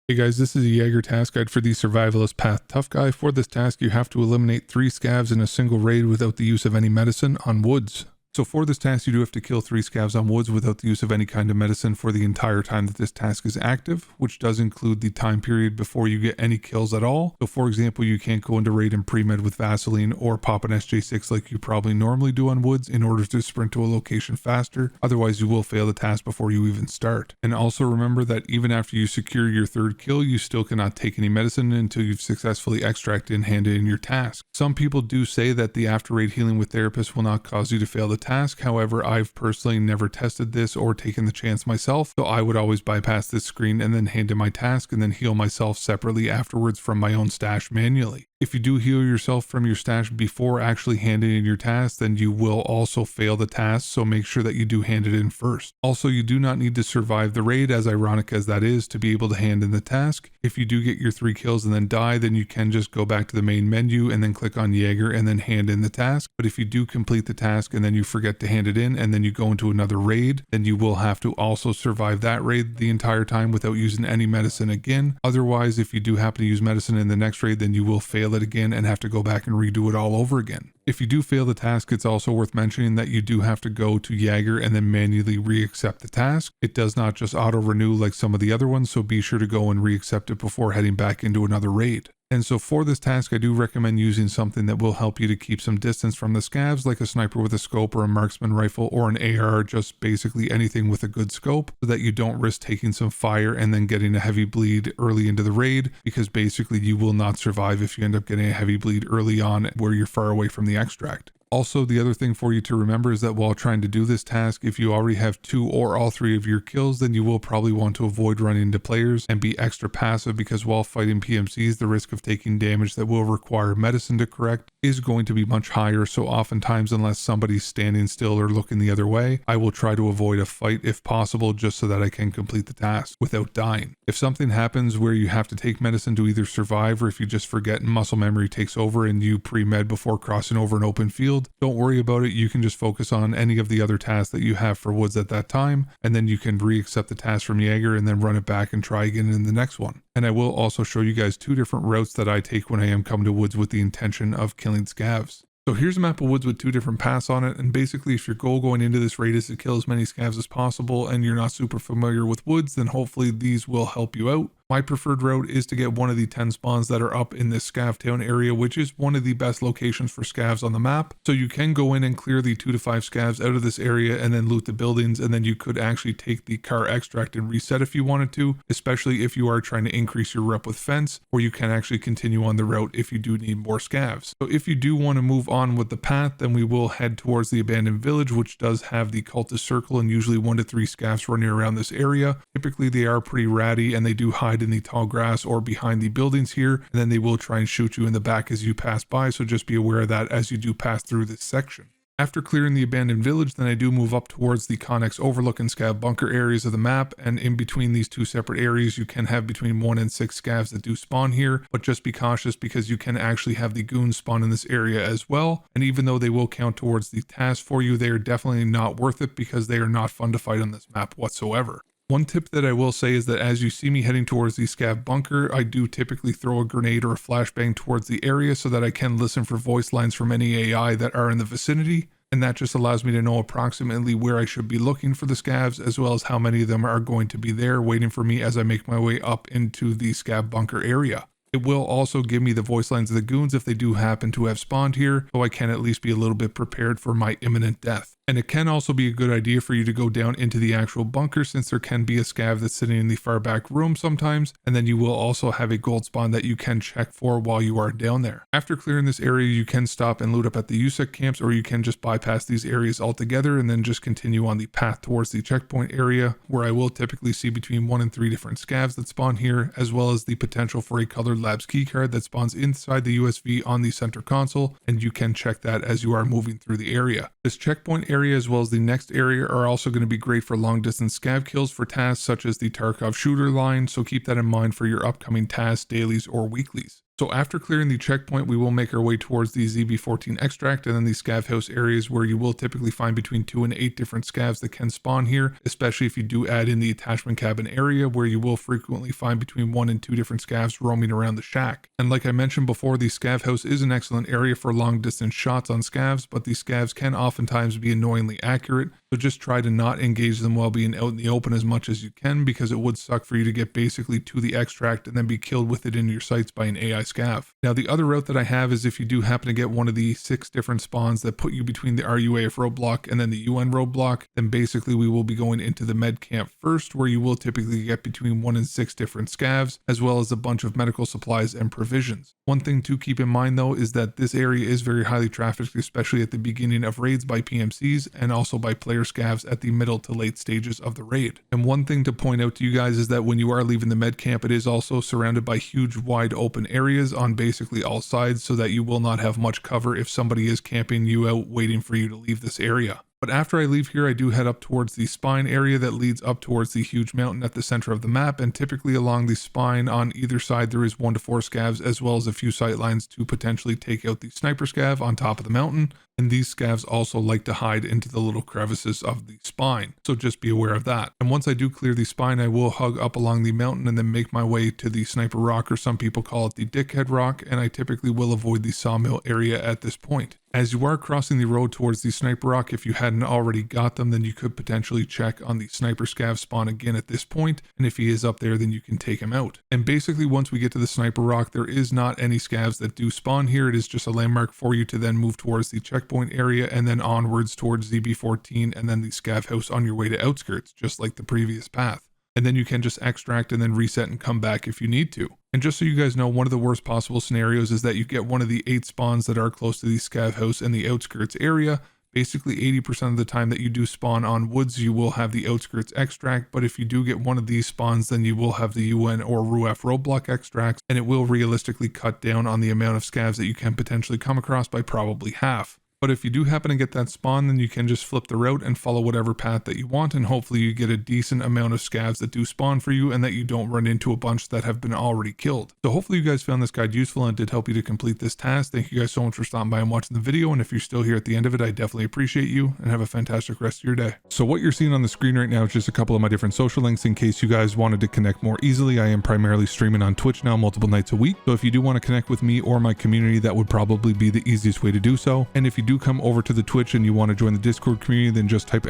Hey guys, this is a Jaeger task guide for the Survivalist Path Tough Guy. For this task, you have to eliminate 3 scavs in a single raid without the use of any medicine on woods. So for this task, you do have to kill 3 scavs on woods without the use of any kind of medicine for the entire time that this task is active, which does include the time period before you get any kills at all. So for example, you can't go into raid and pre-med with Vaseline or pop an SJ6 like you probably normally do on woods in order to sprint to a location faster. Otherwise, you will fail the task before you even start. And also remember that even after you secure your 3rd kill, you still cannot take any medicine until you've successfully extracted and handed in your task. Some people do say that the after raid healing with therapists will not cause you to fail the task. However, I've personally never tested this or taken the chance myself, so I would always bypass this screen and then hand in my task and then heal myself separately afterwards from my own stash manually. If you do heal yourself from your stash before actually handing in your task, then you will also fail the task, so make sure that you do hand it in first. Also, you do not need to survive the raid, as ironic as that is, to be able to hand in the task. If you do get your 3 kills and then die, then you can just go back to the main menu and then click on Jaeger and then hand in the task. But if you do complete the task and then you forget to hand it in and then you go into another raid, then you will have to also survive that raid the entire time without using any medicine again. Otherwise, if you do happen to use medicine in the next raid, then you will fail it again and have to go back and redo it all over again. If you do fail the task, it's also worth mentioning that you do have to go to Jaeger and then manually re-accept the task. It does not just auto-renew like some of the other ones, so be sure to go and re-accept it before heading back into another raid. And so for this task, I do recommend using something that will help you to keep some distance from the scavs, like a sniper with a scope or a marksman rifle or an AR, just basically anything with a good scope, so that you don't risk taking some fire and then getting a heavy bleed early into the raid, because basically you will not survive if you end up getting a heavy bleed early on where you're far away from the extract. Also, the other thing for you to remember is that while trying to do this task, if you already have 2 or all 3 of your kills, then you will probably want to avoid running into players and be extra passive, because while fighting PMCs, the risk of taking damage that will require medicine to correct is going to be much higher. So oftentimes, unless somebody's standing still or looking the other way, I will try to avoid a fight if possible, just so that I can complete the task without dying. If something happens where you have to take medicine to either survive, or if you just forget and muscle memory takes over and you pre-med before crossing over an open field, don't worry about it. You can just focus on any of the other tasks that you have for woods at that time, and then you can re-accept the task from Jaeger and then run it back and try again in the next one. And I will also show you guys 2 different routes that I take when I am coming to woods with the intention of killing scavs. So here's a map of woods with 2 different paths on it, and basically if your goal going into this raid is to kill as many scavs as possible and you're not super familiar with woods, then hopefully these will help you out. My preferred route is to get one of the 10 spawns that are up in this scav town area, which is one of the best locations for scavs on the map. So you can go in and clear the 2 to 5 scavs out of this area and then loot the buildings, and then you could actually take the car extract and reset if you wanted to, especially if you are trying to increase your rep with fence, or you can actually continue on the route if you do need more scavs. So if you do want to move on with the path, then we will head towards the abandoned village, which does have the cultist circle and usually 1 to 3 scavs running around this area. Typically they are pretty ratty and they do hide in the tall grass or behind the buildings here, and then they will try and shoot you in the back as you pass by, so just be aware of that as you do pass through this section. After clearing the abandoned village, then I do move up towards the Connex overlook and scav bunker areas of the map, and in between these 2 separate areas you can have between 1 and 6 scavs that do spawn here, but just be cautious because you can actually have the goons spawn in this area as well, and even though they will count towards the task for you, they are definitely not worth it because they are not fun to fight on this map whatsoever. One tip that I will say is that as you see me heading towards the scav bunker, I do typically throw a grenade or a flashbang towards the area so that I can listen for voice lines from any AI that are in the vicinity, and that just allows me to know approximately where I should be looking for the scavs, as well as how many of them are going to be there waiting for me as I make my way up into the scav bunker area. It will also give me the voice lines of the goons if they do happen to have spawned here, so I can at least be a little bit prepared for my imminent death. And it can also be a good idea for you to go down into the actual bunker, since there can be a scav that's sitting in the far back room sometimes, and then you will also have a gold spawn that you can check for while you are down there. After clearing this area, you can stop and loot up at the USEC camps, or you can just bypass these areas altogether and then just continue on the path towards the checkpoint area, where I will typically see between 1 and 3 different scavs that spawn here, as well as the potential for a colored labs keycard that spawns inside the USV on the center console, and you can check that as you are moving through the area. This checkpoint area as well as the next area are also going to be great for long distance scav kills for tasks such as the Tarkov shooter line, so keep that in mind for your upcoming tasks, dailies, or weeklies. So after clearing the checkpoint, we will make our way towards the ZB14 extract and then the scav house areas where you will typically find between 2 and 8 different scavs that can spawn here, especially if you do add in the attachment cabin area where you will frequently find between 1 and 2 different scavs roaming around the shack. And like I mentioned before, the scav house is an excellent area for long distance shots on scavs, but these scavs can oftentimes be annoyingly accurate, so just try to not engage them while being out in the open as much as you can, because it would suck for you to get basically to the extract and then be killed with it in your sights by an AI scav. Now the other route that I have is if you do happen to get one of the 6 different spawns that put you between the RUAF roadblock and then the UN roadblock, then basically we will be going into the med camp first, where you will typically get between 1 and 6 different scavs, as well as a bunch of medical supplies and provisions. One thing to keep in mind though is that this area is very highly trafficked, especially at the beginning of raids by PMCs and also by player scavs at the middle to late stages of the raid. And one thing to point out to you guys is that when you are leaving the med camp, it is also surrounded by huge wide open areas on basically all sides, so that you will not have much cover if somebody is camping you out waiting for you to leave this area. But after I leave here, I do head up towards the spine area that leads up towards the huge mountain at the center of the map, and typically along the spine on either side there is 1 to 4 scavs, as well as a few sight lines to potentially take out the sniper scav on top of the mountain. And these scavs also like to hide into the little crevices of the spine, so just be aware of that. And once I do clear the spine, I will hug up along the mountain and then make my way to the sniper rock, or some people call it the dickhead rock, and I typically will avoid the sawmill area at this point. As you are crossing the road towards the sniper rock, if you hadn't already got them, then you could potentially check on the sniper scav spawn again at this point, and if he is up there, then you can take him out. And basically once we get to the sniper rock, there is not any scavs that do spawn here. It is just a landmark for you to then move towards the checkpoint area and then onwards towards ZB14 and then the scav house on your way to outskirts, just like the previous path. And then you can just extract and then reset and come back if you need to. And just so you guys know, one of the worst possible scenarios is that you get one of the 8 spawns that are close to the scav house in the outskirts area. Basically 80% of the time that you do spawn on woods, you will have the outskirts extract, but if you do get one of these spawns, then you will have the UN or RUAF roadblock extracts, and it will realistically cut down on the amount of scavs that you can potentially come across by probably half. But if you do happen to get that spawn, then you can just flip the route and follow whatever path that you want, and hopefully you get a decent amount of scavs that do spawn for you and that you don't run into a bunch that have been already killed. So hopefully you guys found this guide useful and it did help you to complete this task. Thank you guys so much for stopping by and watching the video, and if you're still here at the end of it, I definitely appreciate you, and have a fantastic rest of your day. So what you're seeing on the screen right now is just a couple of my different social links in case you guys wanted to connect more easily. I am primarily streaming on Twitch now multiple nights a week, so if you do want to connect with me or my community, that would probably be the easiest way to do so. And if you do come over to the Twitch and you want to join the Discord community, then just type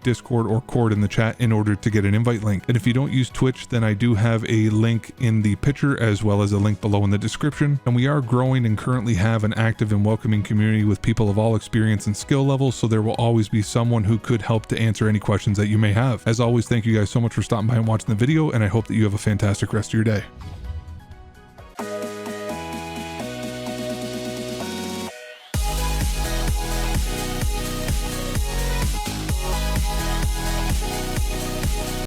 !Discord or cord in the chat in order to get an invite link. And if you don't use Twitch, then I do have a link in the picture as well as a link below in the description. And we are growing and currently have an active and welcoming community with people of all experience and skill levels, so there will always be someone who could help to answer any questions that you may have. As always, thank you guys so much for stopping by and watching the video, and I hope that you have a fantastic rest of your day.